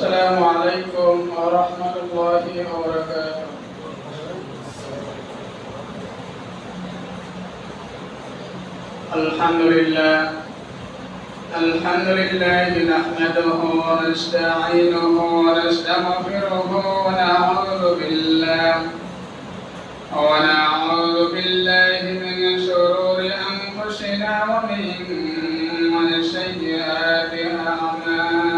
السلام عليكم ورحمة الله وبركاته. الحمد لله نحمده ونستعينه ونستغفره ونعوذ بالله من شرور أنفسنا ومن سيئات أعمالنا.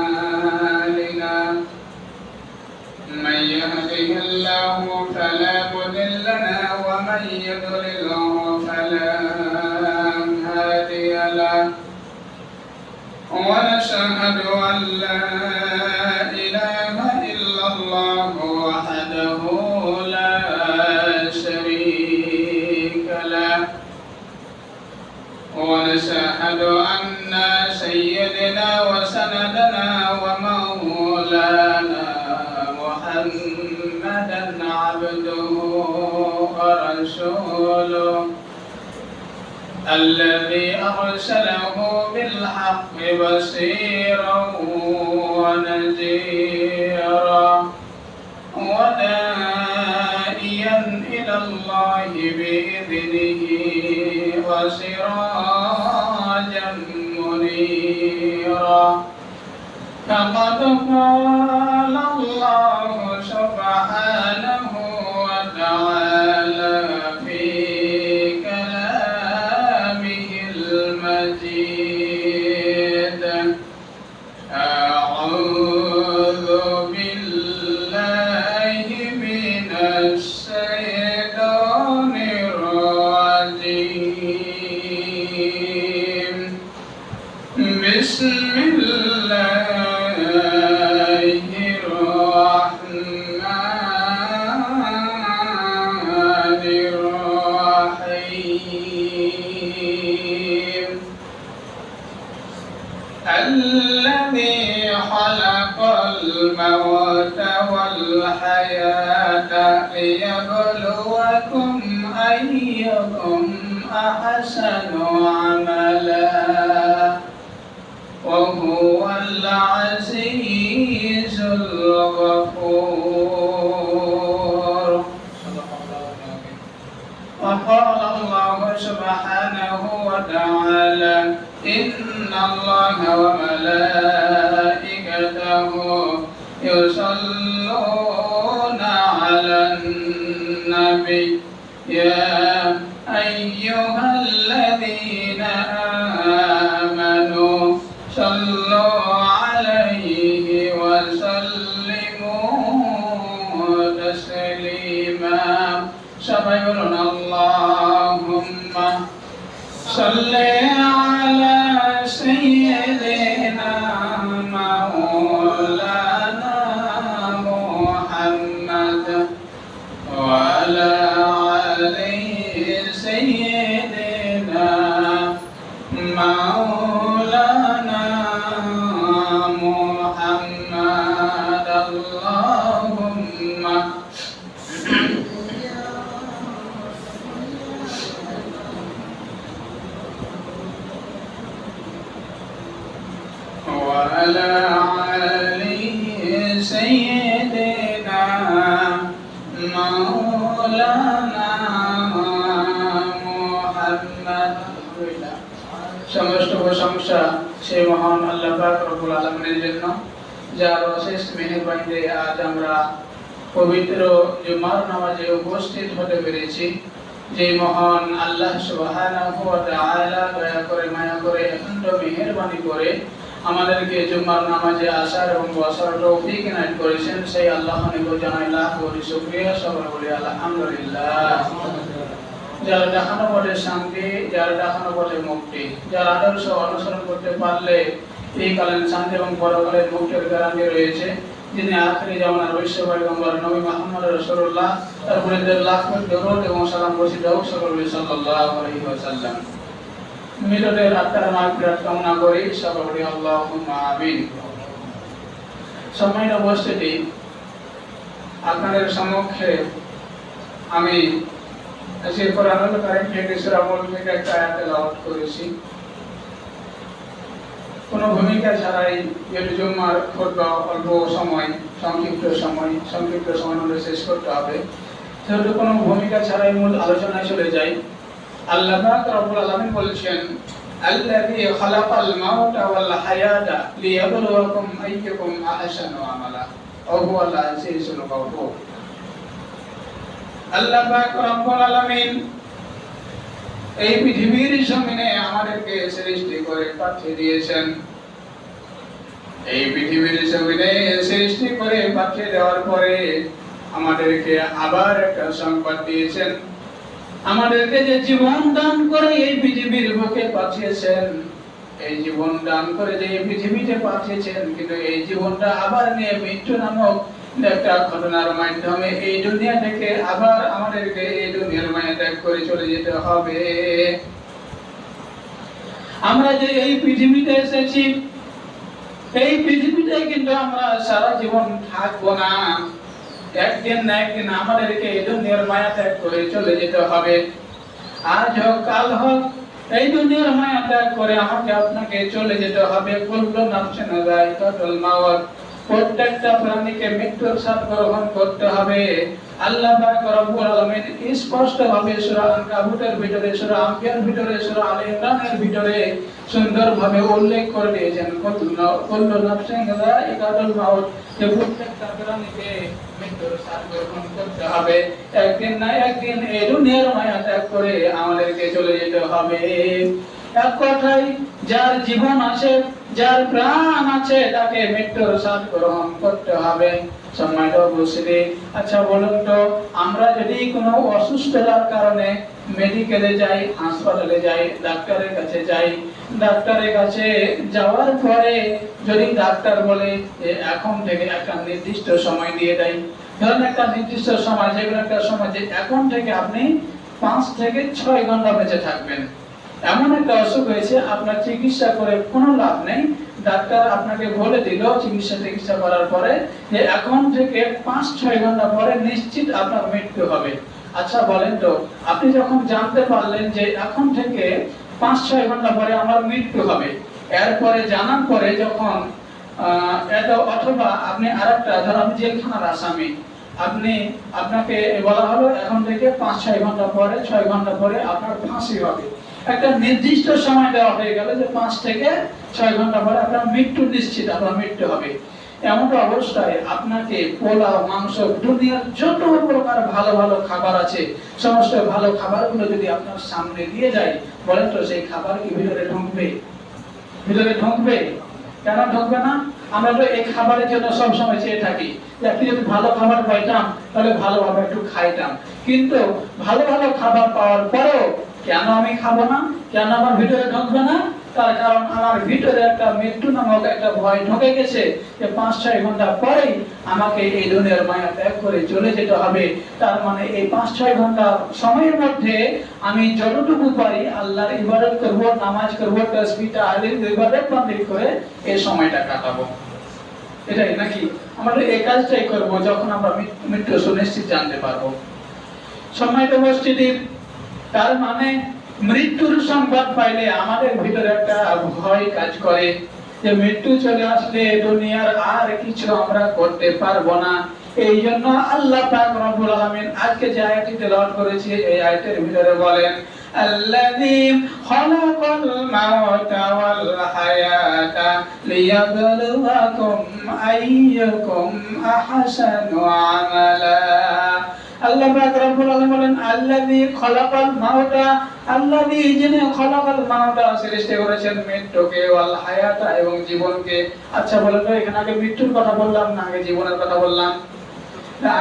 من يهده الله فلا مضل له ومن يضلله فلا هادي له. ونشهد أن لا إله إلا الله وحده لا شريك له. ونشهد أن سيدنا وسندنا ومولانا محمدا عبده ورسوله الذي أرسله بالحق بصيرا ونذيرا وداعيا إلى الله بإذنه وسراجا منيرا. فقد قال الله سبحانه وتعالى في كلامه المجيد: أعوذ بالله من الشيطان الرجيم. بسم الله الرحمن الرحيم. الذي خلق الموت والحياة ليبلوكم أيكم أحسن عملا وهو العزيز الغفور. وقال الله سبحانه وتعالى: إن الله وملائكته يصلون على النبي يا أيها الذين آمنوا صلوا عليه وسلموا تسليما. সবাই বলুন আল্লাহুম্মা সাল্লি আলা সাইয়্যিদিনা মাওলানা মুহাম্মদ ওয়া আলা আলি সাইয়্যিদিনা মাওলানা মুহাম্মদ। আল্লাহুম্মা وعلى آل سيدنا مولانا محمد। সমস্ত প্রশংসা সেই মহান আল্লাহ পাক রব্বুল আলামিনের জন্য, যার অশেষ মেহেরবানিতে আজ আমরা পবিত্র জুমার নামাজে উপস্থিত হতে পেরেছি। যে মহান আল্লাহ সুবহানাহু ওয়া তাআলা দয়া করে মায়া করে অত্যন্ত মেহেরবানি করে আমাদেরকে জুমার নামাজে আসার এবং বসার তৌফিক ইনায়েত করেছেন, সেই আল্লাহর নিকট জানাই লাখ কোটি শুকরিয়া। সবাই বলি আলহামদুলিল্লাহ। যার দেখানো বলে শান্তি, যার দেখানো বলে মুক্তি, যার আদর্শ অনুসরণ করতে পারলে এই কালীন শান্তি এবং পরকালের মুক্তির গ্যারান্টি রয়েছে, যিনি আখিরি জামানার বিশ্ব পয়গম্বর নবী মুহাম্মদ রাসূলুল্লাহ, তার উপরে লাখ কোটি দরুদ এবং সালাম বর্ষিত হোক। সকলে সাল্লাল্লাহু আলাইহি ওয়াসাল্লাম। মৃতদের আত্মার মাগফিরাত কামনা করি। সকলে বলি আল্লাহুম্মা আমিন। সম্মানিত উপস্থিতি, আপনাদের সম্মুখে আমি আজকে কোরআনুল কারীম থেকে সূরা মুলক থেকে একটা আয়াত তেলাওয়াত করেছি। কোনো ভূমিকা ছাড়াই যেহেতু জুম্মার খুতবা অল্প সময় সংক্ষিপ্ত সময় মধ্যে শেষ করতে হবে, সেহেতু কোনো ভূমিকা ছাড়াই মূল আলোচনায় চলে যাই। আল্লাহ পাক রব্বুল আলামিন বলেছেন, আল্লাযী খালাকাল মাউতা ওয়াল হায়াতা লিয়াবলুয়াকুম আইয়ুকুম আহসানু আমালা ওয়া হুয়াল আজিজুল গফুর। আল্লাহ পাক রব্বুল আলামিন এই পৃথিবীর জমিনে আমাদেরকে সৃষ্টি করে পাঠিয়ে দিয়েছেন। এই পৃথিবীর জমিনে সৃষ্টি করে পাঠিয়ে দেওয়ার পরে আমাদেরকে আবার একটা সংবাদ দিয়েছেন, আমাদেরকে যে জীবন দান করে এই পৃথিবীর বুকে পাঠিয়েছেন, এই জীবন দান করে যে এই পৃথিবীতে পাঠিয়েছেন, কিন্তু এই জীবনটা আবার নিয়ে মৃত্যু নামক একটা ঘটনার মাধ্যমে এই দুনিয়া থেকে আবার আমাদেরকে এই দুনিয়ার মায়া ত্যাগ করে চলে যেতে হবে। আমরা যে এই পৃথিবীতে এসেছি, এই পৃথিবীতে কিন্তু আমরা সারা জীবন থাকবো না। একদিন না একদিন আমাদেরকে এই দুনিয়ার মায়া ত্যাগ করে চলে যেতে হবে। আজ হোক কাল হোক এই দুনিয়ার মায়া ত্যাগ করে আমাকে আপনাকে চলে যেতে হবে। কুল্লু নাফসিন যায়কাতুল মাউত, প্রত্যেকটা প্রাণীকে মৃত্যুর স্বাদ গ্রহণ করতে হবে। আল্লাহ পাক রব্বুল আলামিন স্পষ্ট ভাবে সূরা আনকাবুতের ভিতরে, সূরা আম্বিয়ার ভিতরে, সূরা আলে ইমরানের ভিতরে সুন্দরভাবে উল্লেখ করে দিয়েছেন, কুল্লু নাফসিন যায়কাতুল মাউত, যে প্রত্যেকটা প্রাণীকে মৃত্যুর স্বাদ গ্রহণ করতে হবে। একদিন না একদিন এই দুনিয়ার মায়া ত্যাগ করে আমাদেরকে চলে যেতে হবে। এক কথায় যার জীবন আছে, যার প্রাণ আছে, তাকে মৃত্যুর স্বাদ গ্রহণ করতে হবে। সম্মানিত উপস্থিতি, আচ্ছা বলুন তো, আমরা যদি কোনো অসুস্থতার কারণে মেডিকেলে যাই, হাসপাতালে যাই, ডাক্তারের কাছে যাই, ডাক্তারের কাছে যাওয়ার পরে যদি ডাক্তার বলে যে এখন থেকে একটা নির্দিষ্ট সময় দিয়ে দেয়, ধরুন একটা নির্দিষ্ট সময়, যেগুলো একটা সময় যে এখন থেকে আপনি 5 থেকে 6 ঘন্টা বেঁচে থাকবেন, এমন একটা অসুখ হয়েছে, আপনার চিকিৎসা করে কোনো লাভ নেই। ডাক্তার আপনাকে বলে দিল চিকিৎসা করার পরে যে এখন থেকে 5-6 ঘন্টা পরে নিশ্চিত আপনার মৃত্যু হবে। আচ্ছা বলেন তো, আপনি যখন জানতে পারলেন যে এখন থেকে 5-6 ঘন্টা পরে আমার মৃত্যু হবে, এরপরে জানার পরে যখন অথবা আপনি আরেকটা, ধর আপনি জেলখানার আসামি, আপনাকে বলা হলো এখন থেকে 5-6 ঘন্টা পরে, 6 ঘন্টা পরে আপনার ফাঁসি হবে। একটা নির্দিষ্ট সময় দেওয়া হয়ে গেল যে 5 থেকে 6 ঘন্টা পরে আপনার মৃত্যু নিশ্চিত, আপনার মৃত্যু হবে। এমন অবস্থায় আপনাকে পোলাও, মাংস, দুনিয়ার যত প্রকার ভালো ভালো খাবার আছে, সমস্ত ভালো খাবারগুলো যদি আপনার সামনে দিয়ে যায়, বলেন তো সেই খাবার কি ভিতরে ঢুকবে? ভিতরে ঢুকবে? কেন ঢুকবে না? আমরা তো এই খাবারের জন্য সব সময় চেয়ে থাকি যে আপনি যদি ভালো খাবার পাইতাম তাহলে ভালোভাবে একটু খাইতাম, কিন্তু ভালো ভালো খাবার পাওয়ার পরেও কেন আমি খাবো না? কেন আমার ভিতরে ঢুকবে না? তার কারণ আমার ভিতরে একটা মৃত্যু নামক একটা ভয় ঢুকে গেছে যে 5-6 ঘন্টা পরেই আমাকে এই দুনিয়ার মায়া ত্যাগ করে চলে যেতে হবে। তার মানে এই 5-6 ঘন্টা সময়ের মধ্যে আমি যতটুকু পারি আল্লাহর ইবাদত করব, নামাজ করব, তাসবিহ তাহলিল ইবাদত বন্দেগি করে এই সময়টা কাটাবো। এটাই নাকি? আমরা এই কাজটাই করব যখন আমরা মৃত্যু সুনিশ্চিত জানতে পারবো। সম্মানিত উপস্থিতি, তার মানে মৃত্যুর সংবাদ পাইলে আমাদের ভিতরে একটা ভয় কাজ করে যে মৃত্যু চলে আসলে দুনিয়ার আর কিছু আমরা করতে পারবো না। এই জন্য আল্লাহ পাক রব্বুল আলামিন আজকে যে আয়াতটি তেলাওয়াত করেছি, এই আয়াতের ভিতরে বলেন, আল্লাযী খালাকাল মাউতা ওয়াল হায়াতা লিয়াবলুয়াকুম আইয়ুকুম আহসানু আমালা। আল্লাহ পাক রব্বুল আলামিন বলেন, আল্লাযী খালাকাল মাউতা, আল্লাযী যিনি খালাকাল মাউতা সৃষ্টি করেছেন মৃত্যুকে, ওয়াল হায়াতা এবং জীবনকে। আচ্ছা বলেন তো, এখানে আগে মৃত্যুর কথা বললাম না আগে জীবনের কথা বললাম?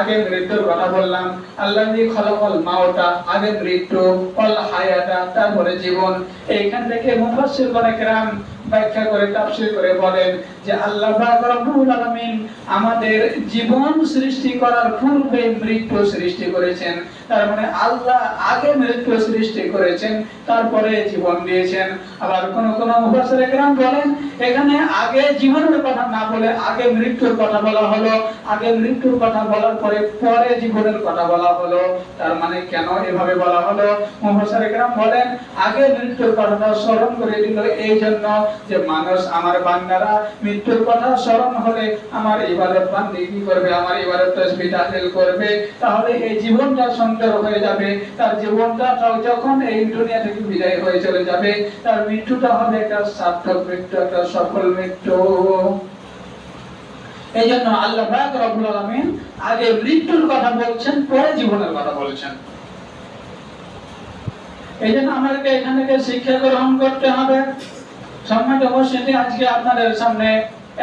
আগে মৃত্যুর কথা বললাম। আল্লাযী খালাকাল মাউতা, আগে মৃত্যু, ওয়াল হায়াতা তারপরে জীবন। এইখান থেকে মুফাসসিরগণ کرام ব্যাখ্যা করে তাফসীর করে বলেন যে আল্লাহ পাক রব্বুল আলামিন আমাদের জীবন সৃষ্টি করার পূর্বে মৃত্যু সৃষ্টি করেছেন। তার মানে আল্লাহ আগে মৃত্যু সৃষ্টি করেছেন, তারপরে জীবন দিয়েছেন। আবার কোন কোন মুফাসসির کرام বলেন এখানে আগে জীবনের কথা না বলে আগে মৃত্যুর কথা বলা হলো, আগে মৃত্যুর কথা বলার পরে পরে জীবনের কথা বলা হলো। তার মানে কেন এভাবে বলা হলো? মুফাসসির کرام বলেন আগে মৃত্যুর কথাটা স্মরণ করে দিল এই জন্য যে মানুষ আমার বান্দারা মৃত্যুর কথা স্মরণ হলে আমার ইবাদত বান্দেগি করবে, আমার ইবাদত তাসবিহ তাহলিল করবে, তাহলে এই জীবনটা সুন্দর হয়ে যাবে। তার জীবনটা যখন এই দুনিয়া থেকে বিদায় হয়ে চলে যাবে, তার মৃত্যুটা হবে একটা সার্থক মৃত্যু, একটা সফল মৃত্যু। এই জন্য আল্লাহ পাক রব্বুল আলামিন আগে মৃত্যুর কথা বলছেন, পরে জীবনের কথা বলছেন। এই জন্য আমাদেরকে এখান থেকে শিক্ষা গ্রহণ করতে হবে। সম্মানিত উপস্থিতি, আজকে আপনাদের সামনে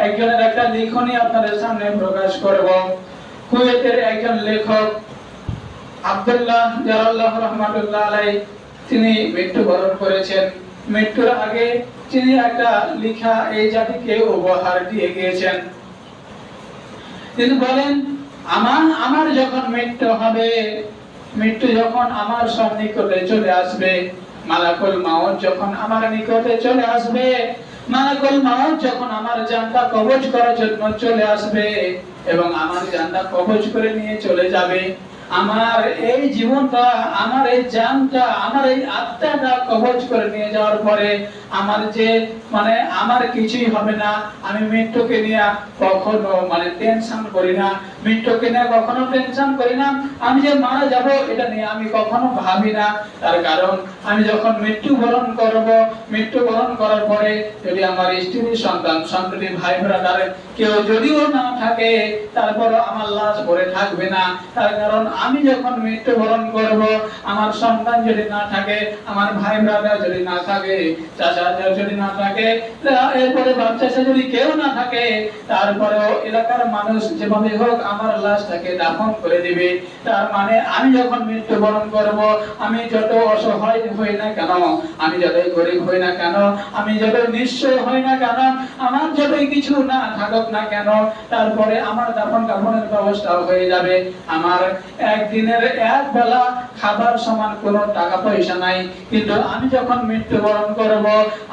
একজনের একটা লিখনী আপনাদের সামনে প্রকাশ করব। কুয়েতের একজন লেখক আব্দুল্লাহ জালাল্লাহ রাহমাতুল্লাহ আলাইহি, তিনি মৃত্যুবরণ করেছেন। মৃত্যুর আগে তিনি একটা লেখা এই জাতিকে উপহার দিয়ে গিয়েছেন। তিনি বলেন, আমার যখন মৃত্যু হবে, মৃত্যু যখন আমার সন্নিকটে চলে আসবে, মালাকুল মাউত যখন আমার নিকটে চলে আসবে, মালাকুল মাউত যখন আমার জানটা কবজ করার জন্য চলে আসবে এবং আমার জানটা কবজ করে নিয়ে চলে যাবে, আমার এই জীবনটা, আমার এই জানটা, আমার এই আত্মাটা কবজ করে নিয়ে যাওয়ার পরে আমার যে আমার কিছুই হবে না। আমি মৃত্যুকে নিয়ে কখনো টেনশন করি না, মৃত্যুকে নিয়ে কখনো টেনশন করি না। আমি যে মারা যাব এটা নিয়ে আমি কখনো ভাবি না। তার কারণ আমি যখন মৃত্যুবরণ করব, মৃত্যুবরণ করার পরে যদি আমার স্ত্রী, সন্তান, সন্ততি, ভাই ব্রাদার কেউ যদিও না থাকে, তারপর আমার লাশ পড়ে থাকবে না। তার কারণ আমি যখন মৃত্যুবরণ করব, আমার সন্তান যদি না থাকে, আমার ভাই ব্রাদার যদি না থাকে, চাচা যদি না থাকে, এরপরে বাচ্চা যদি কেউ না থাকে, তারপরেও এলাকার মানুষ যেভাবে হোক আমার লাশটাকে দাফন করে দিবে। তার আমি যখন মৃত্যুবরণ করব, আমি যত অসহায় হই না কেন, আমি যতই গরিব হই না কেন, আমি যতই নিঃস্ব হই না কেন, আমার যতই কিছু না থাকুক না কেন, তারপরে আমার দাফন কাফনের ব্যবস্থা হয়ে যাবে। আমার একদিনের এক বেলা খাবার সমান কোনো টাকা পয়সা নাই, কিন্তু আমি যখন মৃত্যুবরণ করব,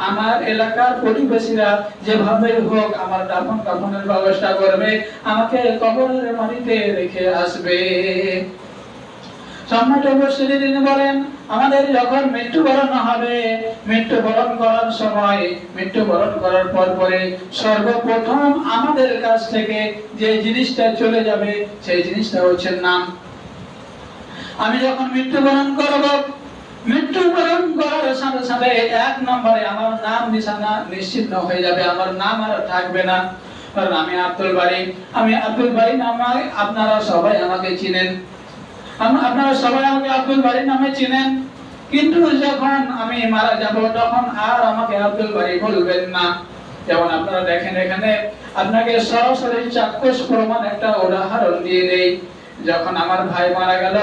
আমার এলাকার প্রতিবেশীরা যেভাবে হোক আমার দাফন কাফনের ব্যবস্থা করবে, আমাকে কবরের মাটিতে রেখে আসবে। সম্মানিত উপস্থিতি, তিনি বলেন, আমাদের যখন মৃত্যুবরণ হবে, মৃত্যুবরণ করার সময়, মৃত্যুবরণ করার পরে সর্বপ্রথম আমাদের কাছ থেকে যে জিনিসটা চলে যাবে, সেই জিনিসটা হচ্ছে নাম। আমি যখন মৃত্যুবরণ করব, মৃত্যুবরণ করার সাথে সাথে এক নম্বরে আমার নাম নিশানা নিশ্চিহ্ন হয়ে যাবে, আমার নাম আর থাকবে না। কারণ আমি আব্দুল বারী নামে আপনারা সবাই আমাকে চিনেন, আপনারা সবাই আমাকে আব্দুল বারী নামে চিনেন। কিন্তু যখন আমি মারা যাব, তখন আর আমাকে আব্দুল বারী বলবেন না। যেমন আপনারা দেখেন, এখানে আপনাকে সরাসরি চাক্ষুষ প্রমাণ একটা উদাহরণ দিয়ে দেই। যখন আমার ভাই মারা গেল,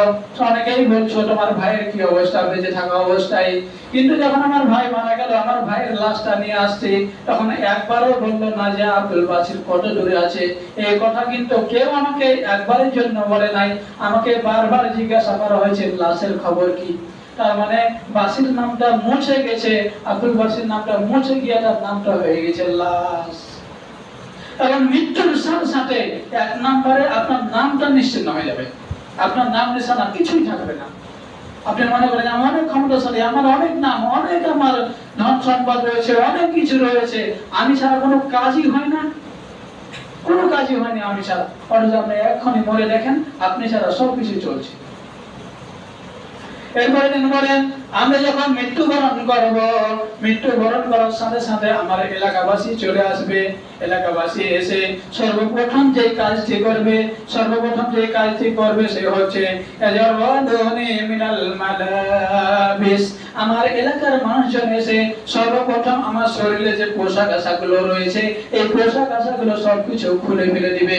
অনেকেই বলছো তোমার ভাইয়ের কি অবস্থা বেঁচে থাকা অবস্থায়, কিন্তু যখন আমার ভাই মারা গেল, আমার ভাইয়ের লাশটা নিয়ে আসছে, তখন একবারও বললো না যে আব্দুল বাসির কত দূরে আছে। এই কথা কিন্তু কেউ আমাকে একবারের জন্য বলে নাই, আমাকে বারবার জিজ্ঞাসা করা হয়েছে লাশের খবর কি। তার বাসির নামটা মুছে গেছে, আব্দুল বাসির নামটা মুছে গিয়ে তার নামটা হয়ে গেছে লাশ। কারণ মৃত্যুর সাথে সাথে এক নম্বরে আপনার নামটা নিশ্চিন্ন হয়ে যাবে, আপনার নাম নিশানা কিছুই থাকবে না। আপনি মনে করেন আমার অনেক ক্ষমতাশালী, আমার অনেক নাম, অনেক আমার ধন সম্পদ রয়েছে, অনেক কিছু রয়েছে, আমি ছাড়া কোনো কাজই হয় না, কোনো কাজই হয়নি আমি ছাড়া। অথচ আপনি এক্ষুনি মরে দেখেন আপনি ছাড়া সবকিছু চলছে। এরপরে তিনি বলেন, আমরা যখন মৃত্যুবরণ করব, মৃত্যুবরণ করার সাথে সাথে আমার এলাকাবাসী চলে আসবে। এলাকাবাসী এসে সর্বপ্রথম যে কাজটি করবে, সে হচ্ছে মিনাল মালাবিস। আমার এলাকার মানুষজন এসে সর্বপ্রথম আমার শরীরে যে পোশাক আশাকগুলো রয়েছে, এই পোশাক আশাকগুলো সবকিছু খুলে ফেলে দিবে।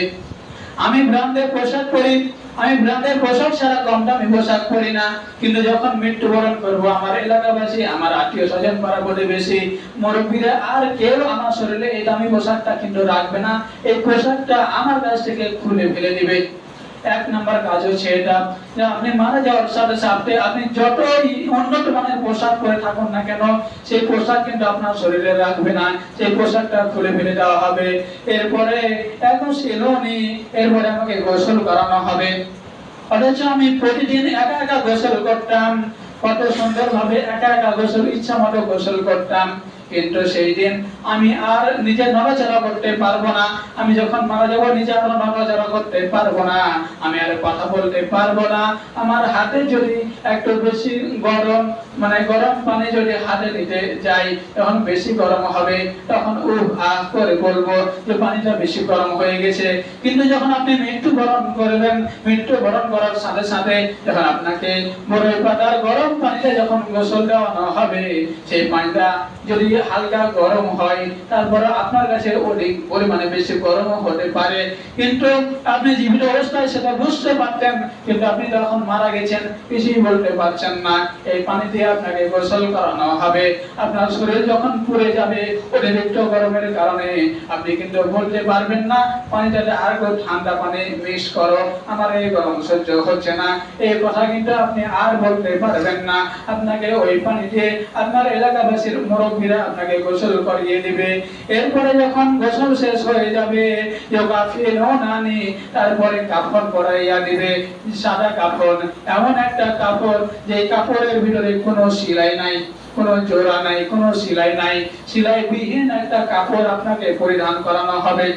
আমি ব্র্যান্ডের পোশাক পরি, আমি ব্র্যান্ডের পোশাক ছাড়া কম দামি পোশাক পরি না, কিন্তু যখন মৃত্যুবরণ করব, আমার এলাকাবাসী, আমার আত্মীয় স্বজন, পাড়া প্রতিবেশী, মুরব্বীরা আর কেউ আমার শরীরে এই দামি পোশাকটা কিন্তু রাখবে না, এই পোশাকটা আমার কাছ থেকে খুলে ফেলে দিবে। এক নাম্বার কাজ হচ্ছে এটা, যে আপনি মারা যাওয়ার সাথে সাথে আপনি যতই উন্নত মানের পোশাক পরে থাকুন না কেন, সেই পোশাক কিন্তু আপনার শরীরে রাখবে না, সেই পোশাকটা খুলে ফেলে দেওয়া হবে। এরপরে এরপরে আমাকে গোসল করানো হবে। অথচ আমি প্রতিদিন একা একা গোসল করতাম, কত সুন্দর ভাবে একা একা গোসল, ইচ্ছা মতো গোসল করতাম। কিন্তু সেই দিন আমি আর নিজে নড়াচড়া করতে পারবো না। আমি যখন মারা যাবো নিজে আর নড়াচড়া করতে পারবো না, আমি আর কথা বলতে পারবো না। আমার হাতে যদি একটু বেশি গরম গরম পানি যদি হাতে নিতে যাই, তখন বেশি গরম হবে, তখন করে বলবো যে পানিটা বেশি গরম হয়ে গেছে। কিন্তু যখন আপনি মৃত্যুবরণ করবেন, মৃত্যুবরণ করার সাথে সাথে যখন আপনাকে বরই পাতার গরম পানিতে যখন গোসল দেওয়ানো হবে, সেই পানিটা যদি হালকা গরম হয়, তারপরে আপনার কাছে অধিক পরিমাণে বেশি গরম হতে পারে, কিন্তু আপনি জীবিত অবস্থায় সেটা বুঝতে পারতেন, কিন্তু আপনি যখন মারা গেছেন কিছুই বলতে পারছেন না। এই পানি দিয়ে আপনাকে গোসল করানো হবে। আপনার শরীর যখন পুড়ে যাবে অতিরিক্ত গরমের কারণে, আপনি কিন্তু বলতে পারবেন না পানিটাতে আর একটু ঠান্ডা পানি মিক্স করো, আমার এই গরম সহ্য হচ্ছে না, এই কথা কিন্তু আপনি আর বলতে পারবেন না। আপনাকে ওই পানি দিয়ে আপনার এলাকাবাসীর মুরব্বীরা আপনাকে গোসল করিয়ে দিবে। এরপরে যখন গোসল শেষ হয়ে যাবে, তারপরে কাফন পরাইয়া দিবে, সাদা কাফন, এমন একটা কাপড় যে কাপড়ের ভিতরে কোনো সেলাই নাই, কোনো জোড়া নাই, কোনো সেলাই নাই, সেলাইবিহীন একটা কাপড় আপনাকে পরিধান করানো হবে।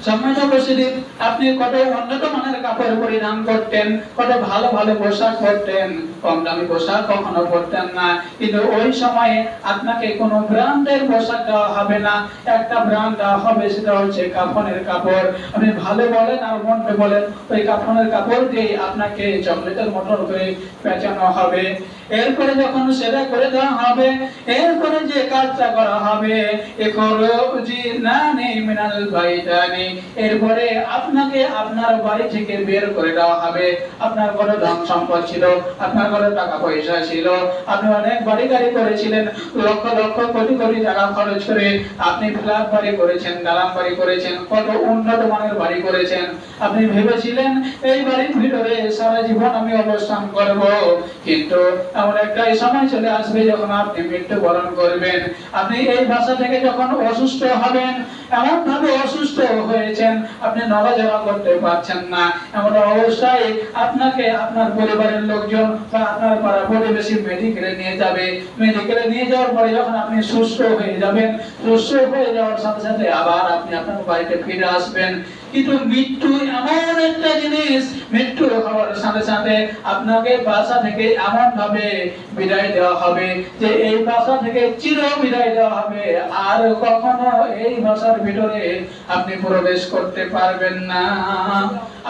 সম্মানিত উপস্থিতি, আপনি কত উন্নত মানের কাপড় পরিধান করতেন, কত ভালো ভালো পোশাক পরতেন, কম দামি পোশাক কখনো পরতেন না। কিন্তু ওই সময়ে আপনাকে কোনো ব্র্যান্ডের পোশাক দেওয়া হবে না, একটা ব্র্যান্ড দেওয়া হবে, সেটা হচ্ছে কাফনের কাপড়। আপনি ভালো বলেন আর মন্দ বলেন, ওই কাফনের কাপড় দিয়ে আপনাকে চকলেটের মতো করে পেঁচানো হবে। এরপরে যখন সেটা করে দেওয়া হবে, এরপরে যে কাজটা করা হবে, এরপরে আপনাকে আপনার বাড়ি থেকে বের করে দেওয়া হবে। আপনার ঘরে ধন সম্পদ ছিল, আপনার ঘরে টাকা পয়সা ছিল, আপনি অনেক বাড়ি গাড়ি করেছিলেন, লক্ষ লক্ষ কোটি কোটি টাকা খরচ করে আপনি ফ্ল্যাট বাড়ি করেছেন, দালান বাড়ি করেছেন, কত উন্নত মানের বাড়ি করেছেন। আপনি ভেবেছিলেন এই বাড়ির ভিতরে সারা জীবন আমি অবস্থান করব, কিন্তু এমন একটা সময় চলে আসবে যখন আপনি মৃত্যুবরণ করবেন। আপনি এই বাসা থেকে যখন অসুস্থ হবেন, এমন ভাবে অসুস্থ হয়েছেন আপনি নড়াচড়া করতে পারছেন না, এমন অবস্থায় আপনাকে আপনার পরিবারের লোকজন বা আপনার পাড়া প্রতিবেশী মেডিকেলে নিয়ে যাবে। মেডিকেলে নিয়ে যাওয়ার পরে যখন আপনি সুস্থ হয়ে যাবেন, সুস্থ হয়ে যাওয়ার সাথে সাথে আবার আপনি আপনার বাড়িতে ফিরে আসবেন। কিন্তু মৃত্যু এমন একটা জিনিস, মৃত্যু হওয়ার সাথে সাথে আপনাকে বাসা থেকে এমন ভাবে বিদায় দেওয়া হবে যে এই বাসা থেকে চির বিদায় দেওয়া হবে, আর কখনো এই বাসার ভিতরে আপনি প্রবেশ করতে পারবেন না।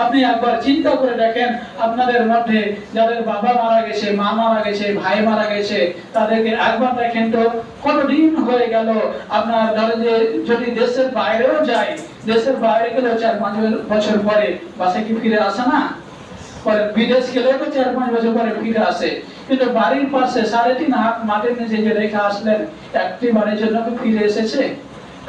আপনি একবার চিন্তা করে দেখেন, আপনাদের মধ্যে যাদের বাবা মারা গেছে, মা মারা গেছে, ভাই মারা গেছে, তাদেরকে একবার দেখেন তো কতদিন হয়ে গেল। আপনার ধরেন যে যদি দেশের বাইরেও যায়, দেশের বাইরে গেলেও 4-5 বছর পরে বাসায় কি ফিরে আসে না? পরে বিদেশ গেলেও তো 4-5 বছর পরে ফিরে আসে। কিন্তু বাড়ির পাশে 3.5 হাত মাটির নিচে যে রেখে আসলেন, একটি বাড়ির জন্য কি ফিরে এসেছে?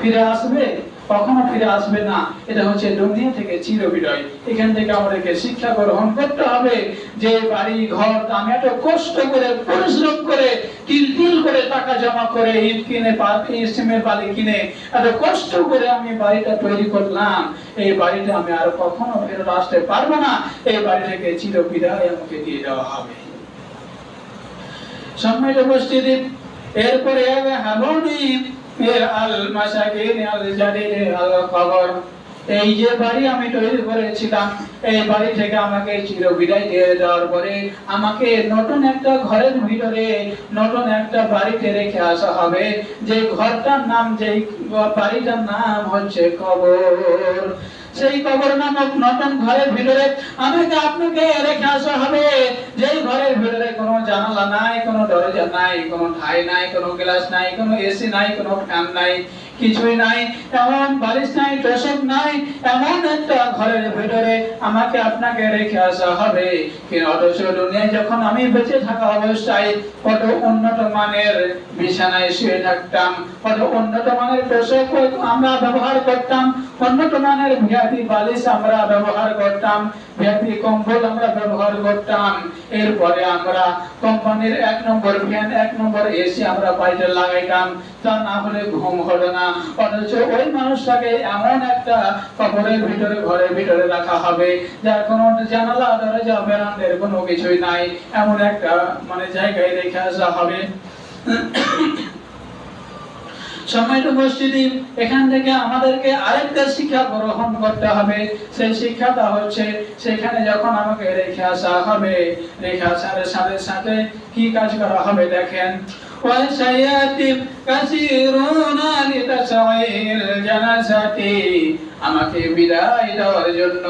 ফিরে আসবে? কখনো ফিরে আসবে না। এটা হচ্ছে দুনিয়া থেকে চিরবিদায়। এখান থেকে আমাদেরকে শিক্ষা গ্রহণ করতে হবে যে বাড়ি ঘর আমি এত কষ্ট করে পরিশ্রম করে তিল তিল করে টাকা জমা করে ইট কিনে সিমেন্ট বালি কিনে এত কষ্ট করে আমি বাড়িটা তৈরি করলাম, এই বাড়িটা আমি আর কখনো ফেরত আসতে পারবো না। এই বাড়ি থেকে চিরবিদায় আমাকে দিয়ে দেওয়া হবে। সম্মানিত উপস্থিতি, এরপরে এই যে বাড়ি আমি তৈরি করেছিলাম, এই বাড়ি থেকে আমাকে চিরবিদায় দিয়ে দেওয়ার পরে আমাকে নতুন একটা ঘরের ভিতরে নতুন একটা বাড়িতে রেখে আসা হবে। যে ঘরটার নাম, যে বাড়িটার নাম হচ্ছে কবর। সেই কবর নামক নতুন ঘরের ভিতরে আমাকে আপনাকে রেখে আসা হবে, যেই ঘরের ভিতরে কোনো জানালা নাই, কোনো দরজা নাই, কোনো ঠাই নাই, কোনো গ্লাস নাই, কোনো এসি নাই, কোনো ফ্যান নাই, কিছুই নাই, এমন বালিশ নাই, তোষক নাই, এমন একটা ঘরের ভিতরে আমাকে আপনাকে রেখে আসা হবে। কিন্তু অথচ দুনিয়ায় যখন আমি বেঁচে থাকা অবস্থায় কত উন্নত মানের বিছানায় শুয়ে থাকতাম, কত উন্নত মানের তোষক আমরা ব্যবহার করতাম, উন্নত মানের ভিআইপি বালিশ আমরা ব্যবহার করতাম, ভিআইপি কম্বল আমরা ব্যবহার করতাম। এরপরে আমরা কোম্পানির 1 নম্বর ফ্যান, 1 নম্বর এসি আমরা বাড়িতে লাগাইতাম, তা না হলে ঘুম হলো না। অথচ ওই মানুষটাকে এমন একটা কবরের ভিতরে, ঘরের ভিতরে রাখা হবে যার কোনো জানালা দরজা বেরান্ডের কোনো কিছুই নাই, এমন একটা জায়গায় রেখে আসা হবে। সময়টা মসজিদে এখান থেকে আমাদেরকে আরেকটা শিক্ষা গ্রহণ করতে হবে। সেই শিক্ষাটা হচ্ছে সেখানে যখন আমাকে রেখে আসা হবে, রেখে আসার সাথে সাথে কি কাজ করা হবে দেখেন, ওয়াসায়াতিব কাসিরুনা লিতাসাইল জানাজাতি, আমাকে বিদায় দেওয়ার জন্য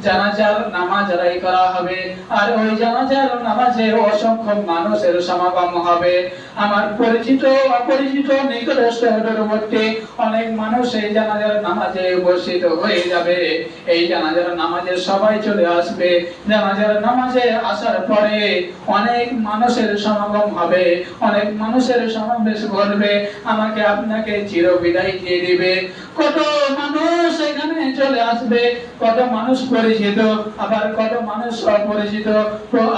জানাজার নামাজ আদায় করা হবে। আর ওই জানাজার নামাজে অসংখ্য মানুষের সমাগম হবে। আমার পরিচিত অপরিচিত নিকটস্থ দূরবর্তী অনেক মানুষ এই জানাজার নামাজে উপস্থিত হয়ে যাবে। এই জানাজার নামাজে সবাই চলে আসবে। জানাজার নামাজে আসার পরে অনেক মানুষের সমাগম হবে, অনেক মানুষের সমাবেশ ঘটবে, আমাকে আপনাকে চির বিদায় দিয়ে দিবে। কত মানুষ এখানে চলে আসবে, কত মানুষ পরিচিত, আবার কত মানুষ অপরিচিত,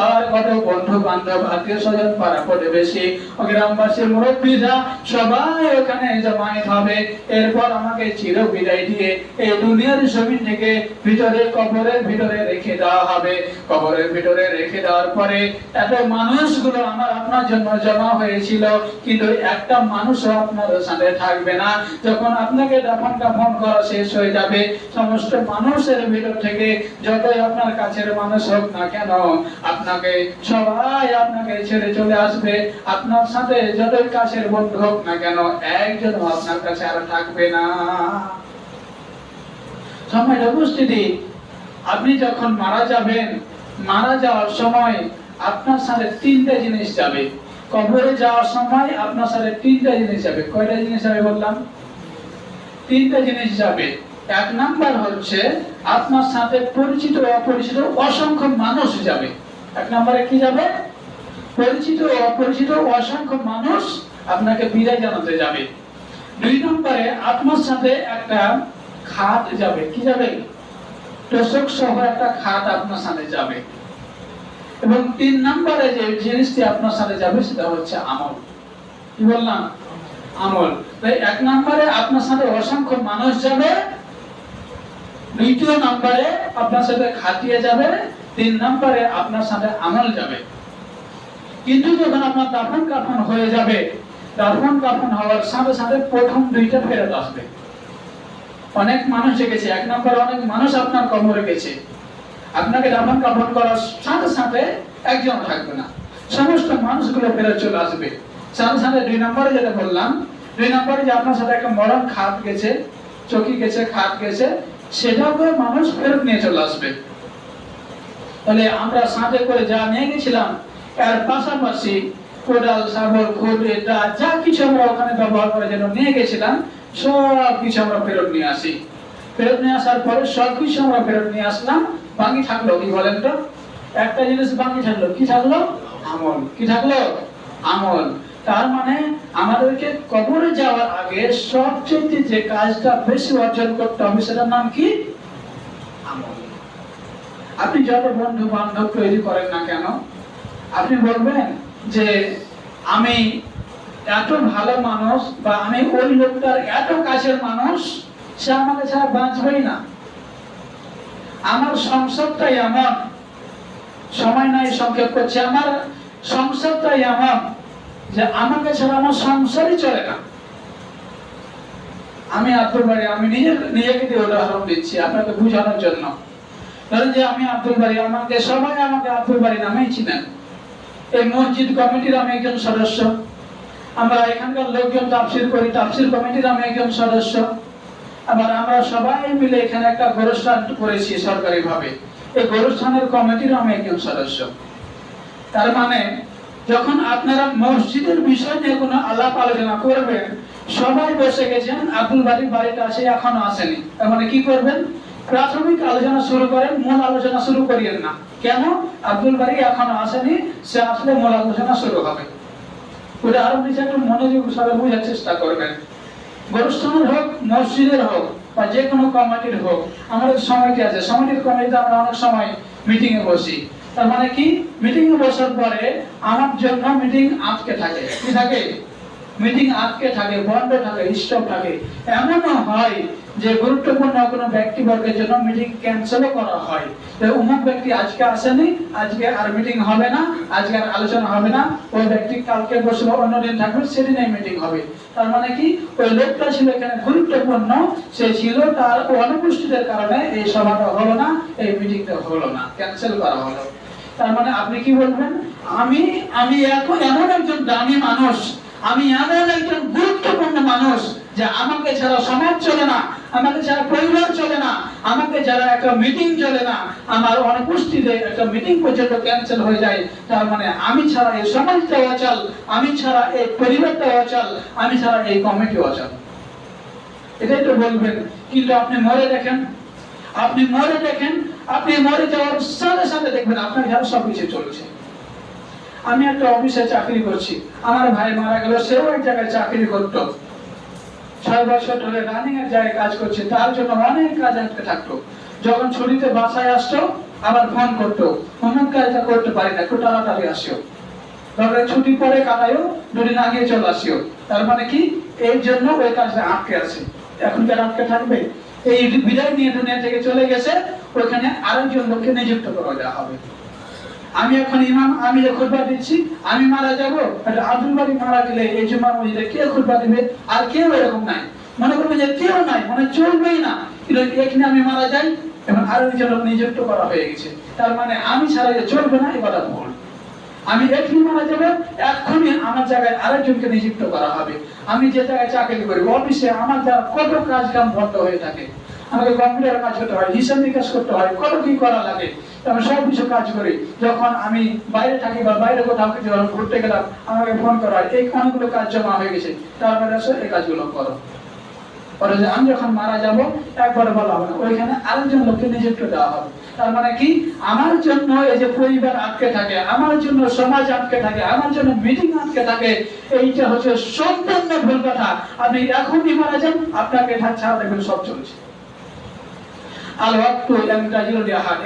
আর কত বন্ধু বান্ধব, আত্মীয় স্বজন, পাড়া প্রতিবেশী, গ্রামবাসী, মুরব্বীরা সবাই ওখানে জমায়েত হবে। এরপর আমাকে চির বিদায় দিয়ে এই দুনিয়ার জমিন থেকে ভিতরে কবরের ভিতরে রেখে দেওয়া হবে। কবরের ভিতরে রেখে দেওয়ার পরে এত মানুষগুলো আমার আপনার জন্য জমা হয়েছিল, কিন্তু একটা মানুষও আপনার সাথে থাকবে না। যখন আপনাকে দাফন কাফন করা শেষ হয়ে যাবে, সমস্ত মানুষের ভিতর থেকে যতই আপনার কাছের মানুষ হোক না কেন, আপনাকে সবাই আপনাকে ছেড়ে চলে আসবে। আপনার সাথে যতই কাছের বন্ধু হোক না কেন, একজনও আপনার কাছে আর থাকবে না। সময়ের উপস্থিতি, আপনি যখন মারা যাবেন, মারা যাওয়ার সময় আপনার সাথে তিনটা জিনিস যাবে। কবরে যাওয়ার সময় আপনার সাথে তিনটা জিনিস যাবে। কয়টা জিনিস যাবে বললাম? তিনটা জিনিস যাবে। এক নাম্বার হচ্ছে আপনার সাথে পরিচিত অপরিচিত অসংখ্য মানুষ যাবে। এক নম্বরে কি যাবে? পরিচিত অপরিচিত অসংখ্য মানুষ আপনাকে বিদায় জানাতে যাবে। দুই নম্বরে আপনার সাথে একটা খাট যাবে। কি যাবে? তোষক সহ একটা খাট আপনার সাথে যাবে। এবং তিন নম্বরে যে জিনিসটি আপনার সাথে যাবে সেটা হচ্ছে আমল। কি বললাম? আমল। তাই এক নম্বরে আপনার সাথে অসংখ্য মানুষ যাবে, দ্বিতীয় নম্বরে আপনার সাথে খাটিয়ে যাবে, তিন নম্বরে আপনার সাথে আমল যাবে। কিন্তু যখন আপনার দাফন কাফন হয়ে যাবে, দাফন কাফন হওয়ার সাথে সাথে প্রথম দুইটা ফেরত আসবে। অনেক মানুষ গেছে, এক নম্বরে অনেক মানুষ আপনার কবরে গেছে, আপনাকে দাফন কাফন করার সাথে সাথে একজন থাকবে না, সমস্ত মানুষগুলো ফেরত চলে আসবে। সাথে সাথে দুই নম্বরে যেটা বললাম, দুই নম্বরে যে আপনার সাথে একটা মরণ খাট গেছে, চকি গেছে, খাট গেছে, সেটাকে মানুষ ফেরত নিয়ে চলে আসবে। তাহলে আমরা সাথে করে যা নিয়ে গেছিলাম, এর পাশাপাশি কোদাল, শাবল, খুঁটি, যা কিছু আমরা ওখানে ব্যবহার করার জন্য নিয়ে গেছিলাম, সব কিছু আমরা ফেরত নিয়ে আসি। ফেরত নিয়ে আসার পরে সব কিছু আমরা ফেরত নিয়ে আসলাম, বাকি থাকলো কি বলেন তো? একটা জিনিস বাকি থাকলো, কি থাকলো? আমল। কি থাকলো? আমল। তার মানে আমাদেরকে কবরে যাওয়ার আগে সবচেয়ে যে কাজটা বেশি অর্জন করতে হবে সেটার নাম কি? আমল। আপনি যত বন্ধু বান্ধব তৈরি করেন না কেন, আপনি বলবেন যে আমি এত ভালো মানুষ, বা আমি ওই লোকটার এত কাছের মানুষ, সে আমাকে ছাড়া বাঁচবেই না, আমার সংসারটাই এমন, সময় নাই সংক্ষেপ করছে, আমার সংসারটাই এমন যে আমাকে ছাড়া আমার সংসারই চলে না। আমি আব্দুল বাড়ি, আমি নিজেকে দিয়ে উদাহরণ দিচ্ছি আপনাকে বোঝানোর জন্য। ধরেন যে আমি আব্দুল বাড়ি, আমাকে সবাই আমাকে আব্দুল বাড়ি নামেই চিনেন। এই মসজিদ কমিটির আমি একজন সদস্য, আমরা এখানকার লোকজন তাফসির করি, তাফসির কমিটির আমি একজন সদস্য। আবার আমরা সবাই মিলে এখানে একটা গোরস্থান করেছি সরকারিভাবে, এই গোরস্থানের কমিটির আমি একজন সদস্য। তার মানে যখন আপনারা মসজিদের বিষয় নিয়ে কোনো আলাপ আলোচনা করবেন, সবাই বসে গেছেন, আব্দুল বাড়ির বাড়িটা আসে এখনো আসেনি, তার মানে কি করবেন? প্রাথমিক আলোচনা শুরু করেন, মূল আলোচনা শুরু করিয়েন না। কেন? আব্দুল বাড়ি এখনো আসেনি, সে আসলে মূল আলোচনা শুরু হবে। ওটা আরো কিছু একটু মনোযোগ সবাই বোঝার চেষ্টা করবেন। গোরস্থানের হোক, মসজিদের হোক, বা যে কোনো কমিটির হোক, আমাদের সমিতি আছে, সমিতির কমিটিতে আমরা অনেক সময় মিটিং এ বসি। তার মানে কি? মিটিং এ বসার পরে আমার জন্য মিটিং আটকে থাকে। কি থাকে? মিটিং আটকে থাকে, বন্ধ থাকে, স্টপ থাকে। এমনও হয় যে গুরুত্বপূর্ণ কোনো ব্যক্তিবর্গের জন্য মিটিং ক্যান্সেলও করা হয়। অমুক ব্যক্তি আজকে আসেনি, আজকে আর মিটিং হবে না, আজকে আর আলোচনা হবে না, ওই ব্যক্তি কালকে বসে অন্যদিন থাকবে, সেদিনে মিটিং হবে। তার মানে কি, ওই লোকটা ছিল এখানে গুরুত্বপূর্ণ, সে ছিল, তার অনুপস্থিতির কারণে এই সভাটা হলো না, এই মিটিংটা হলো না, ক্যান্সেল করা হলো। তার মানে আপনি কি বলবেন, আমি এখন এমন একজন দামি মানুষ, আমি এমন একজন গুরুত্বপূর্ণ মানুষ যে আমাকে ছাড়া সমাজ চলে না, আমাকে ছাড়া পরিবার চলে না, আমাকে ছাড়া একটা মিটিং চলে না, আমার অনুপস্থিতিতে একটা মিটিং পর্যন্ত ক্যান্সেল হয়ে যায়। তার মানে আমি ছাড়া এই সমাজটা অচল, আমি ছাড়া এই পরিবারটা অচল, আমি ছাড়া এই কমিটি অচল। এটাই তো বলবেন। কিন্তু আপনি মরে দেখেন, আপনি মরে যাওয়ার সাথে সাথে দেখবেন আপনার ঘরে সবকিছু চলছে। আমি একটা অফিসে চাকরি করছি, আমার ভাই মারা গেল, সেও এক জায়গায় চাকরি করতো, 6 বছর ধরে রানিং এর জায়গায় কাজ করছে, তার জন্য অনেক কাজ আটকে থাকতো। যখন ছুটিতে বাসায় আসতো আবার ফোন করতো, অমুক কাজটা করতে পারি না, একটু তাড়াতাড়ি আসিও। তবে ছুটি পরে কাটাইও, দুদিন আগে চলে আসিও। তার মানে কি, এই জন্য ওই কাজটা আটকে আছে। এখন কি আটকে থাকবে? এই বিদায় নিয়ে দুনিয়া থেকে চলে গেছে, ওখানে আরেকজন লোককে নিযুক্ত করা দেওয়া হবে। আমি এখন ইমাম, আমি যে খুতবা দিচ্ছি, আমি মারা যাব, আব্দুল বাড়ি মারা গেলে এই জুমার মসজিদে কে খুতবা দিবে? আর কেউ এরকম নাই, মনে করবে যে কেউ নাই, মানে চলবেই না। কিন্তু এখানে আমি মারা যাই, এখন আরেকজন লোক নিযুক্ত করা হয়ে গেছে। তার মানে আমি ছাড়া যে চলবে না, এবার ভুল। আমি এখানে মারা যাবো, এখনই আমার জায়গায় আরেকজনকে নিযুক্ত করা হবে। আমি যে জায়গায় চাকরি করি, অফিসে আমার দ্বারা কত কাজ কাম বন্ধ হয়ে থাকে, আমাকে কম্পিউটার কাজ করতে হয়, হিসাব নিকাশ করতে হয়, কত কি করা লাগে, আমি সব কিছু কাজ করি। যখন আমি বাইরে থাকি বা বাইরে কোথাও যখন ঘুরতে গেলাম, আমাকে ফোন করা হয়, এই অনেকগুলো কাজ জমা হয়ে গেছে, তারপরে আসো এই কাজগুলো করো। পরে যে আমি যখন মারা যাব, একবারে বলা হবে না, ওইখানে আরেকজন লোককে নিযুক্ত দেওয়া হবে। তার মানে কি, আমার জন্য এই যে পরিবার আটকে থাকে, আমার জন্য সমাজ আটকে থাকে, আমার জন্য মিটিং আটকে থাকে, এইটা হচ্ছে সম্পূর্ণ ভুল কথা। আপনি এখনই মারা যান, আপনাকে ছাড়া দেখবেন সব চলছে।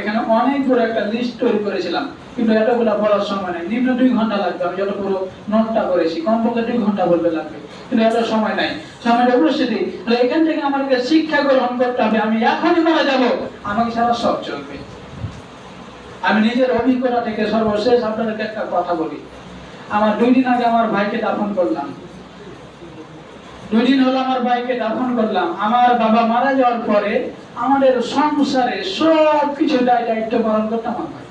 এখানে অনেক বড় একটা লিস্ট তৈরি করেছিলাম, কিন্তু এতগুলো বলার সময় নেই। নিম্ন 2 ঘন্টা লাগবে, আমি যত পুরো নোটটা করেছি, কমপক্ষে 2 ঘন্টা বলবে লাগবে, কিন্তু এত সময় নাই। সময়টা উপস্থিতি, এখান থেকে আমাকে শিক্ষা গ্রহণ করতে হবে। আমি এখনই মারা যাব, আমাকে ছাড়া সব চলবে। আমি নিজের অভিজ্ঞতা থেকে সর্বশেষ আপনাদেরকে একটা কথা বলি। আমার 2 দিন আগে আমার ভাইকে দাফন করলাম, 2 দিন হলো আমার ভাইকে দাফন করলাম। আমার বাবা মারা যাওয়ার পরে আমাদের সংসারে সব কিছু দায়িত্ব পালন করতে আমার ভাই।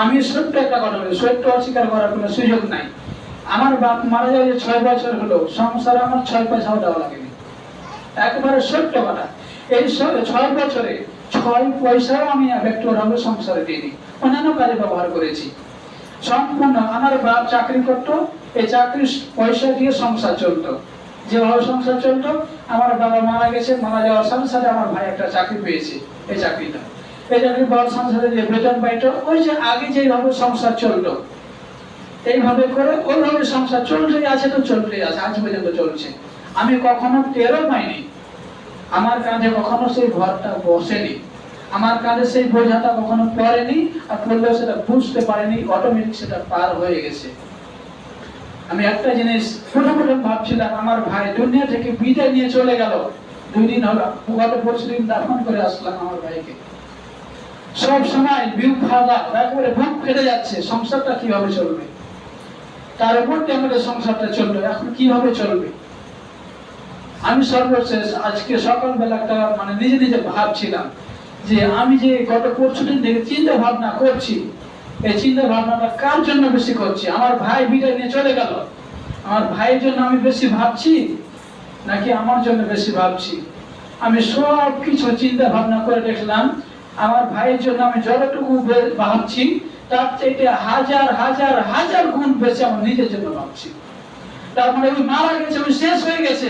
আমি সত্য একটা কথা বলি, সত্য অস্বীকার করার কোনো সুযোগ নাই। আমার বাপ মারা যাওয়ার 6 বছর হলো, সংসারে আমার 6 পয়সাও দেওয়া লাগেনি, একেবারে সত্য কথা। এই 6 বছরে 6 পয়সাও আমি ব্যক্তিগতভাবে সংসারে দিইনি, অন্যান্য কাজে ব্যবহার করেছি। সম্পূর্ণ আমার বাপ চাকরি করতো, এই চাকরির পয়সা দিয়ে সংসার চলতো। যেভাবে সংসার চলতো, আমার বাবা মারা গেছে, মারা যাওয়ার সাথে সাথে আমার ভাই একটা চাকরি পেয়েছে। এই চাকরিটা, এই চাকরি পাওয়ার সংসারে যে বেতন পাইতো, ওই যে আগে যেভাবে সংসার চলতো, এইভাবে করে ওইভাবে সংসার চলতেই আছে, তো চলতেই আছে, আজ পর্যন্ত চলছে। আমি কখনো টেরও পাইনি, আমার কাঁধে কখনো সেই ঘরটা বসেনি, আমার কাঁধে সেই বোঝাটা কখনো পড়েনি, আর পড়লেও সেটা বুঝতে পারেনি, অটোমেটিক সেটা পার হয়ে গেছে। আমি একটা জিনিস প্রথম ভাবছিলাম, আমার ভাই দুনিয়া থেকে বিদায় নিয়ে চলে গেল, 2 দিন হলো, গত পরশুদিন দাফন করে আসলাম আমার ভাইকে। সব সময় বিউক খাওয়া, একেবারে বুক ফেটে যাচ্ছে, সংসারটা কিভাবে চলবে, তার উপর দিয়ে আমাদের সংসারটা চলবে, এখন কিভাবে চলবে। আমি সর্বশেষ আজকে সকালবেলা একটা মানে নিজে নিজে ভাবছিলাম যে আমি যে গত পরশুদিন থেকে চিন্তা ভাবনা করছি, এই চিন্তা ভাবনাটা কার জন্য বেশি করছি? আমার ভাই বিদায় নিয়ে চলে গেল, আমার ভাইয়ের জন্য আমি বেশি ভাবছি নাকি আমার জন্য বেশি ভাবছি? আমি সব কিছু চিন্তা ভাবনা করে দেখলাম, আমার ভাইয়ের জন্য আমি যতটুকু ভাবছি, তার থেকে হাজার হাজার হাজার গুণ বেশি আমার নিজের জন্য ভাবছি। তার মানে ওই মারা গেছে, ওই শেষ হয়ে গেছে,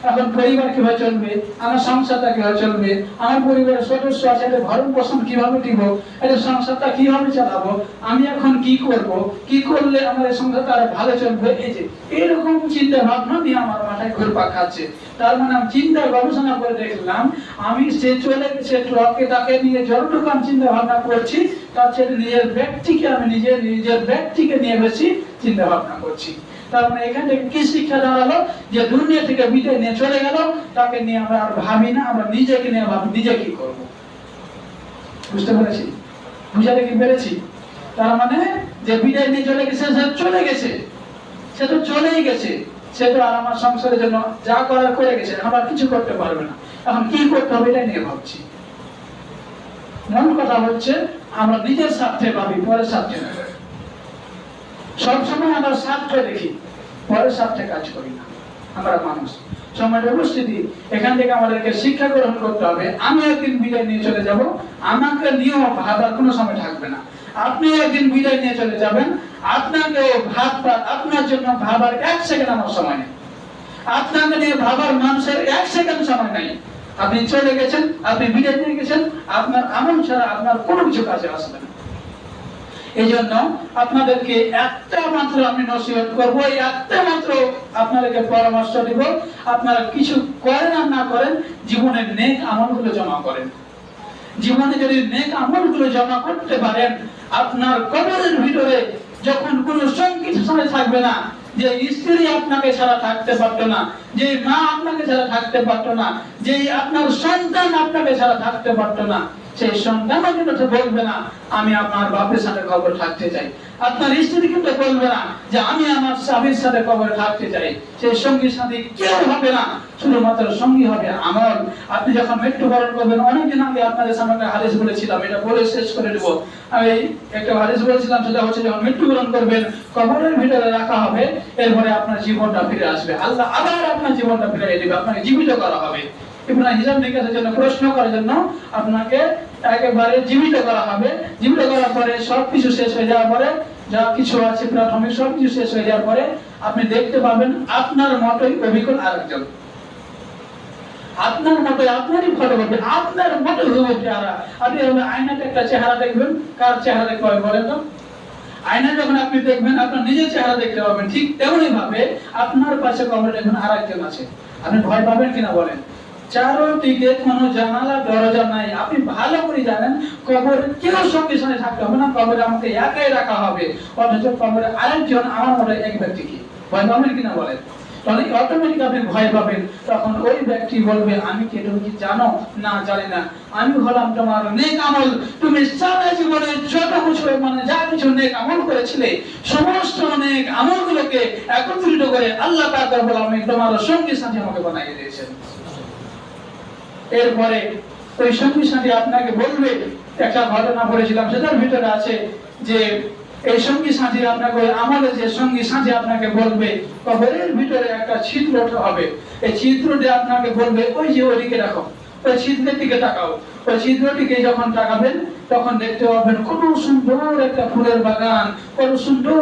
এখন পরিবার কিভাবে চলবে, আমার সংসারটা কিভাবে চলবে, আমার পরিবারের সদস্য আছে, এদের ভরণ পোষণ কিভাবে দিব, এদের সংসারটা কিভাবে চালাবো, আমি এখন কি করব, কি করলে আমার সংসারটা আরো ভালো চলবে, এই যে এরকম চিন্তা ভাবনা নিয়ে আমার মাথায় ঘুরপাক খাচ্ছে। তার মানে আমি চিন্তা গবেষণা করে দেখলাম, আমি সে চলে গেছে ট্রকে, তাকে নিয়ে যতটুকু আমি চিন্তা ভাবনা করছি, তার চেয়ে নিজের ব্যক্তিকে নিয়ে বেশি চিন্তা ভাবনা করছি। তার মানে এখান থেকে কি শিক্ষা দাঁড়ালো, যে দুনিয়া থেকে বিদায় নিয়ে চলে গেল, তাকে নিয়ে আমরা আর ভাবি না, আমরা নিজেকে নিয়ে ভাবি নিজে কি করব। বুঝতে পেরেছি? বুঝাতে কি পেরেছি? তার মানে যে বিদায় নিয়ে চলে গেছে, সে চলে গেছে, সে তো চলেই গেছে, সে তো আর আমার সংসারের জন্য যা করার করে গেছে, আমরা কিছু করতে পারবে না। এখন কি করতে হবে এটা নিয়ে ভাবছি। মূল কথা হচ্ছে আমরা নিজের স্বার্থে ভাবি, পরের স্বার্থে না। সবসময় আমরা স্বার্থ দেখি, পরের স্বার্থে কাজ করি না। আমরা মানুষ, সময়ের উপস্থিতি, এখান থেকে আমাদেরকে শিক্ষা গ্রহণ করতে হবে। আমি একদিন বিদায় নিয়ে চলে যাব, আমাকে নিয়েও ভাবার কোনো সময় থাকবে না। আপনি একদিন বিদায় নিয়ে চলে যাবেন, আপনাকে ভাববার, আপনার জন্য ভাবার 1 সেকেন্ড আমার সময় নেই। আপনাকে নিয়ে ভাবার মানুষের 1 সেকেন্ড সময় নেই। আপনি চলে গেছেন, আপনি বিদায় নিয়ে গেছেন, আপনার আমল ছাড়া আপনার কোনো কিছু কাজে আসবে না। এই জন্য আপনাদেরকে একটা মাত্র আমি নসিহত করবো, একটা মাত্র আপনাদেরকে পরামর্শ দিব, আপনারা কিছু করেন আর না করেন, জীবনের নেক আমলগুলো জমা করেন। জীবনে যদি নেক আমলগুলো জমা করতে পারেন, আপনার কবরের ভিতরে যখন কোনো সঙ্গী সময় থাকবে না, যে স্ত্রী আপনাকে ছাড়া থাকতে পারতো না, যে মা আপনাকে ছাড়া থাকতে পারতো না, যে আপনার সন্তান আপনাকে ছাড়া থাকতে পারতো না, সেই সন্তান কিন্তু বলবে না আমি আমার বাপের সাথে কবর থাকতে চাই। আপনার স্ত্রী কিন্তু বলবে না যে আমি আমার স্বামীর সাথে কবরে থাকতে চাই। সেই সঙ্গী সাথী কেউ হবে না, শুধুমাত্র সঙ্গী হবে আমল। আপনি যখন মৃত্যুবরণ করবেন, অনেকদিন আগে আপনাদের সামনে একটা হাদিস বলেছিলাম, এটা বলে শেষ করে দেব। আমি একটা হাদিস বলেছিলাম, সেটা হচ্ছে যখন মৃত্যুবরণ করবেন, কবরের ভিতরে রাখা হবে, এরপরে আপনার জীবনটা ফিরে আসবে। আল্লাহ আবার আপনার জীবনটা ফিরিয়ে দেবে, আপনাকে জীবিত করা হবে। ইবনে হিসাব নিকাশের জন্য, প্রশ্ন করার জন্য আপনাকে একেবারে জীবিত করা হবে। জীবিত করার পরে সবকিছু শেষ হয়ে যাওয়ার পরে, যা কিছু আছে প্রাথমিক সবকিছু শেষ হয়ে যাওয়ার পরে, আপনি দেখতে পাবেন আপনার মতোই অভিজ্ঞ আরেকজন, আপনার মতোই, আপনারই ফটো করবেন, আপনার মতো চেহারা। আপনি আয়নাতে একটা চেহারা দেখবেন, কার চেহারা দেখতে হবে বলেন তো? আয়না যখন আপনি দেখবেন, আপনার নিজের চেহারা দেখতে পাবেন। ঠিক তেমনি ভাবে আপনার পাশে কবরে দেখবেন আরেকজন আছে, আপনি ভয় পাবেন কিনা বলেন? চারদিকে কোনো জানালা দরজা নাই। আপনি ভালো করে জানেন কবরে কেউ সঙ্গে সঙ্গে থাকতে হবে না, কবরে আমাকে একাই রাখা হবে। অথচ কবরে আরেকজন আমার মতো এক ব্যক্তিকে, ভয় পাবেন কিনা বলেন? তাহলে অটোমেটিক আপনি ভয় পাবেন। তখন ওই ব্যক্তি বলবে আমি কে, তুমি কি জানো? না, জানি না। আমি হলাম তোমার নেক আমল। তুমি সারা জীবনে যত কিছু মানে যা কিছু নেক আমল করেছিলে, সমস্ত নেক আমলগুলোকে একত্রিত করে আল্লাহ পাক রব্বুল আলামিন তোমার সঙ্গী সাথী আমাকে বানিয়ে দিয়েছেন। এরপরে ওই সঙ্গী সাথী আপনাকে বলবে, একটা ঘটনা পড়েছিলাম, সেটার ভিতরে আছে যে এই সঙ্গী সাথী আপনাকে, আমাদের যে সঙ্গী সাথী আপনাকে বলবে, কবরের ভিতরে একটা ছিদ্র হবে। এই ছিদ্রটি আপনাকে বলবে ওই যে ওইদিকে রাখো, ওই ছিদ্রের দিকে তাকাও। ওই ছিদ্রটিকে যখন তাকাবেন, তখন দেখতে পাবেন কত সুন্দর একটা ফুলের বাগান, কত সুন্দর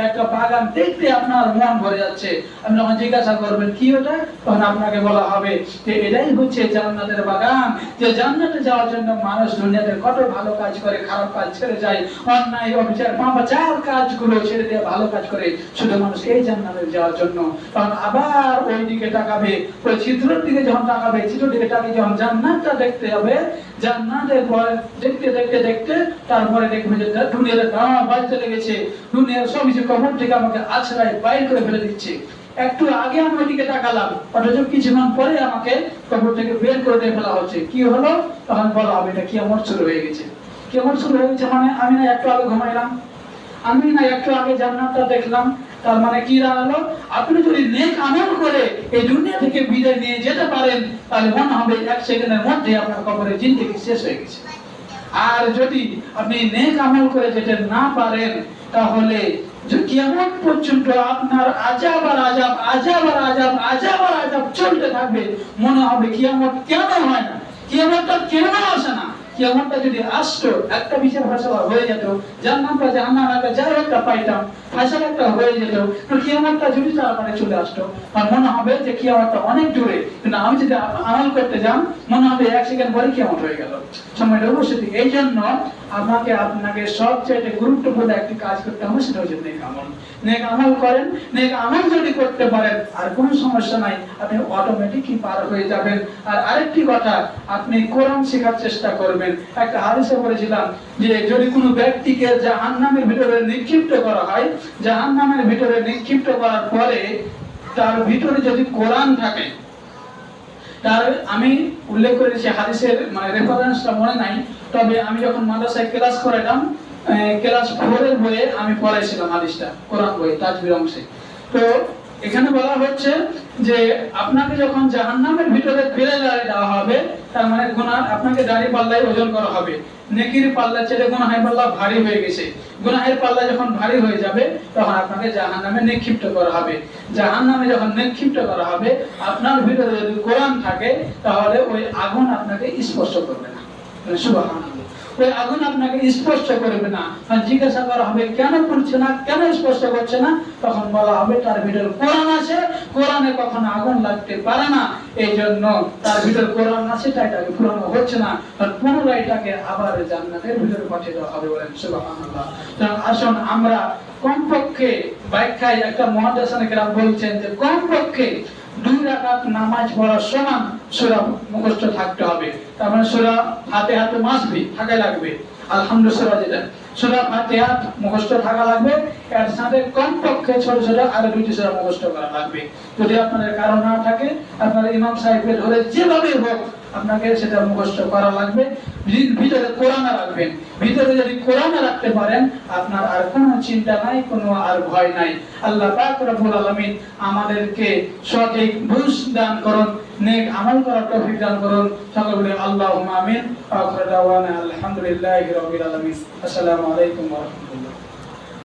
একটা বাগান দেখতে আপনার মন ভরে যাচ্ছে। আপনি যখন জিজ্ঞাসা করবেন কি ওটা, তখন আপনাকে বলা হবে যে এটাই হচ্ছে জান্নাতের বাগান। যে জান্নাতে যাওয়ার জন্য মানুষ দুনিয়াতে কত ভালো কাজ করে, খারাপ কাজ ছেড়ে যায়, অন্যায় অবিচার পাপাচার কাজগুলো ছেড়ে দিয়ে ভালো কাজ করে শুধু মানুষ এই জান্নাতে যাওয়ার জন্য। তখন আবার ওই দিকে তাকাবে, ওই ছিদ্রের দিকে যখন তাকাবে, ছিদ্রের দিকে তাকিয়ে যখন জান্নাতটা দেখতে হবে, জান্নাতের পরে দেখতে দেখতে দেখতে তারপরে দেখবে যে দুনিয়ার দাম বাজতে লেগেছে, দুনিয়ার সব কিছু কবর থেকে আমাকে আছড়ায় বাইর করে ফেলে দিচ্ছে। একটু আগে আমি ওইদিকে তাকালাম, অথচ কিছুক্ষণ পরে আমাকে কবর থেকে বের করে দিয়ে ফেলা হচ্ছে। কি হলো? তখন বলা হবে এটা কিয়ামত শুরু হয়ে গেছে। কিয়ামত শুরু হয়ে গেছে মানে আমি না একটু আগে ঘুমাইলাম, আমি না একটু আগে জান্নাতটা দেখলাম। তার মানে কি দাঁড়ালো? আপনি যদি নেক আমল করে এই দুনিয়া থেকে বিদায় নিয়ে যেতে পারেন, তাহলে মনে হবে 1 সেকেন্ডের মধ্যে আপনার কবরের জিন্দেগি শেষ হয়ে গেছে। আর যদি আপনি নেক আমল করে যেতে না পারেন, তাহলে কিয়ামত পর্যন্ত আপনার আযাব আর আযাব, আযাব আর আযাব, আযাব আর আযাব চলতে থাকবে। মনে হবে কিয়ামত কেন হয় না, কিয়ামতটা কেন আসে না। কিয়ামতটা যদি আসতো, একটা বিচার ফয়সালা হয়ে যেত, জান্নাত বা জাহান্নাম একটা যাই একটা পাইতাম, ফয়সালা একটা হয়ে যেত, তো কিয়ামতটা যদি তাড়াতাড়ি চলে আসতো, আর মনে হবে যে কিয়ামতটা অনেক দূরে। কিন্তু আমি যদি আমল করতে যান, মনে হবে 1 সেকেন্ড পরে কিয়ামত হয়ে গেল। সময়টা অবশ্যই। এই জন্য আপনাকে সবচেয়ে গুরুত্বপূর্ণ একটি কাজ করতে হবে, সেটা হচ্ছে নেক আমল। নেক আমল করেন, নেক আমল যদি করতে পারেন আর কোনো সমস্যা নাই, আপনি অটোমেটিকই পার হয়ে যাবেন। আর আরেকটি কথা, আপনি কোরআন শেখার চেষ্টা করবেন। করবেন। একটা হাদিসে পড়েছিলাম যে যদি কোনো ব্যক্তিকে জাহান্নামের ভিতরে নিক্ষিপ্ত করা হয়, জাহান্নামের ভিতরে নিক্ষিপ্ত করার পরে তার ভিতরে যদি কোরআন থাকে, তার আমি উল্লেখ করেছি হাদিসের মানে রেফারেন্সটা মনে নাই, তবে আমি যখন মাদ্রাসায় ক্লাস করাইলাম ক্লাস 4 এর বইয়ে আমি পড়াইছিলাম হাদিসটা, কোরআন বই তাজবির অংশে। তো এখানে বলা হচ্ছে যে আপনাকে যখন জাহান্নামের ভিতরে ফেলে দেওয়া হবে, তার মানে গুনাহ আপনাকে দাড়ি পাল্লায় ওজন করা হবে, নেকির পাল্লা ছেড়ে গুনাহের পাল্লা ভারী হয়ে গেছে, গুনাহের পাল্লা যখন ভারী হয়ে যাবে তখন আপনাকে জাহান্নামে নিক্ষিপ্ত করা হবে। জাহান্নামে যখন নিক্ষিপ্ত করা হবে, আপনার ভিতরে যদি কোরআন থাকে তাহলে ওই আগুন আপনাকে স্পর্শ করবে না। সুবহানাল্লাহ। ওই আগুন আপনাকে স্পর্শ করবে না। জিজ্ঞাসা করা হবে কেন করছে না, কেন স্পর্শ করছে না, তখন বলা হবে তার ভিতরে কোরআন আছে, কোরআনে কখনো আগুন লাগতে পারে না, এই জন্য তার ভিতরে কোরআন আছে তাই তাকে পুরানো হচ্ছে না, আর পুনরায় তাকে আবার জান্নাতের ভিতরে পাঠিয়ে দেওয়া হবে। বলেন সুবহানাল্লাহ। আসুন আমরা কমপক্ষে ব্যাখ্যায় একটা মুহাদ্দিসিন কেরাম বলছেন যে কমপক্ষে 2 রাকাত নামাজ পড়ার সমান সূরা মুখস্থ থাকতে হবে। তার মানে সূরা ফাতিহা তো মাসবি থাকা লাগবে, আলহামদুলিল্লাহ যেটা সূরা ফাতিহা মুখস্থ থাকা লাগবে, এর সাথে কমপক্ষে ছোট ছোট আরো 2টি সূরা মুখস্থ করা লাগবে। যদি আপনাদের কারণ না থাকে, আপনারা ইমাম সাহেবকে ধরে যেভাবে হোক আপনাকে সেটা মুখস্থ করা লাগবে। ভিতরে কোরআন রাখবেন, ভিতরে যদি কোরআন রাখতে পারেন আপনার আর কোনো চিন্তা নাই, কোনো আর ভয় নাই। আল্লাহ পাক রব্বুল আলামিন আমাদেরকে সঠিক বুঝ দান করুন, নেক আমল করার তৌফিক দান করুন। সকলে বলি আল্লাহুম্মা আমিন। আখির দাওয়ানা আলহামদুলিল্লাহি রাব্বিল আলামিন। আসসালামু আলাইকুম ওয়া রাহমাতুল্লাহ।